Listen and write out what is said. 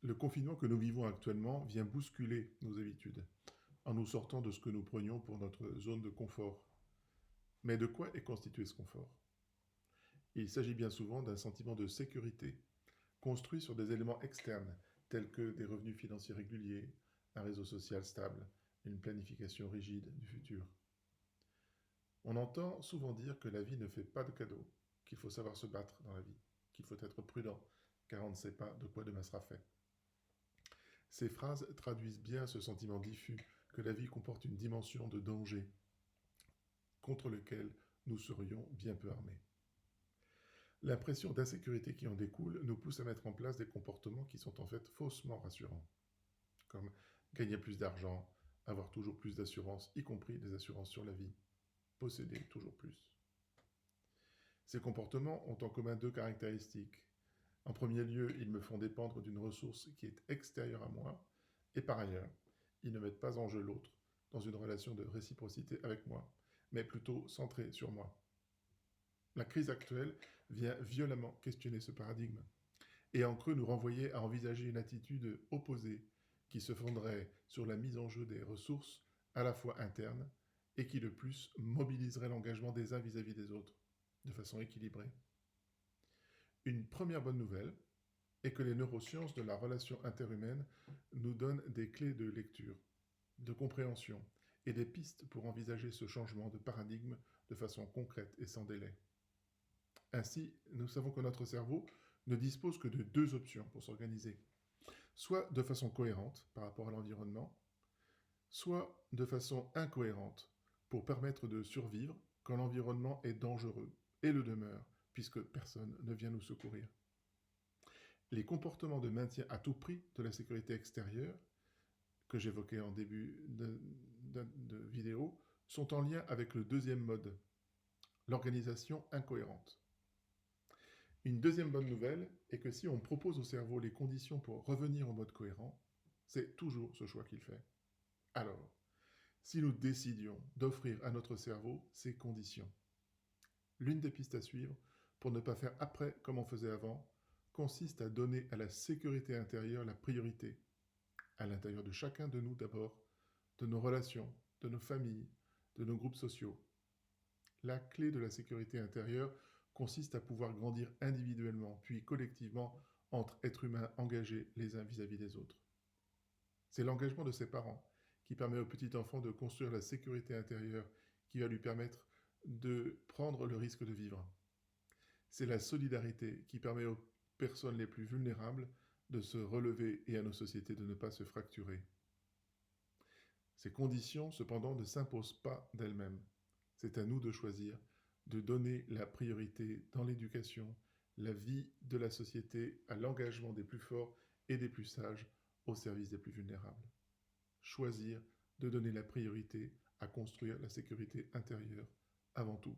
Le confinement que nous vivons actuellement vient bousculer nos habitudes, en nous sortant de ce que nous prenions pour notre zone de confort. Mais de quoi est constitué ce confort? Il s'agit bien souvent d'un sentiment de sécurité, construit sur des éléments externes, tels que des revenus financiers réguliers, un réseau social stable, une planification rigide du futur. On entend souvent dire que la vie ne fait pas de cadeaux, qu'il faut savoir se battre dans la vie, qu'il faut être prudent, car on ne sait pas de quoi demain sera fait. Ces phrases traduisent bien ce sentiment diffus que la vie comporte une dimension de danger contre lequel nous serions bien peu armés. L'impression d'insécurité qui en découle nous pousse à mettre en place des comportements qui sont en fait faussement rassurants, comme gagner plus d'argent, avoir toujours plus d'assurances, y compris des assurances sur la vie, posséder toujours plus. Ces comportements ont en commun deux caractéristiques. En premier lieu, ils me font dépendre d'une ressource qui est extérieure à moi, et par ailleurs, ils ne mettent pas en jeu l'autre dans une relation de réciprocité avec moi, mais plutôt centrée sur moi. La crise actuelle vient violemment questionner ce paradigme, et en creux nous renvoyer à envisager une attitude opposée qui se fonderait sur la mise en jeu des ressources à la fois internes et qui de plus mobiliserait l'engagement des uns vis-à-vis des autres, de façon équilibrée. Une première bonne nouvelle est que les neurosciences de la relation interhumaine nous donnent des clés de lecture, de compréhension et des pistes pour envisager ce changement de paradigme de façon concrète et sans délai. Ainsi, nous savons que notre cerveau ne dispose que de deux options pour s'organiser, soit de façon cohérente par rapport à l'environnement, soit de façon incohérente pour permettre de survivre quand l'environnement est dangereux et le demeure, puisque personne ne vient nous secourir. Les comportements de maintien à tout prix de la sécurité extérieure, que j'évoquais en début de vidéo, sont en lien avec le deuxième mode, l'organisation incohérente. Une deuxième bonne nouvelle est que si on propose au cerveau les conditions pour revenir au mode cohérent, c'est toujours ce choix qu'il fait. Alors, si nous décidions d'offrir à notre cerveau ces conditions, l'une des pistes à suivre, pour ne pas faire après comme on faisait avant, consiste à donner à la sécurité intérieure la priorité, à l'intérieur de chacun de nous d'abord, de nos relations, de nos familles, de nos groupes sociaux. La clé de la sécurité intérieure consiste à pouvoir grandir individuellement, puis collectivement, entre êtres humains engagés les uns vis-à-vis des autres. C'est l'engagement de ses parents qui permet au petit enfant de construire la sécurité intérieure qui va lui permettre de prendre le risque de vivre. C'est la solidarité qui permet aux personnes les plus vulnérables de se relever et à nos sociétés de ne pas se fracturer. Ces conditions, cependant, ne s'imposent pas d'elles-mêmes. C'est à nous de choisir, de donner la priorité dans l'éducation, la vie de la société, à l'engagement des plus forts et des plus sages au service des plus vulnérables. Choisir de donner la priorité à construire la sécurité intérieure avant tout.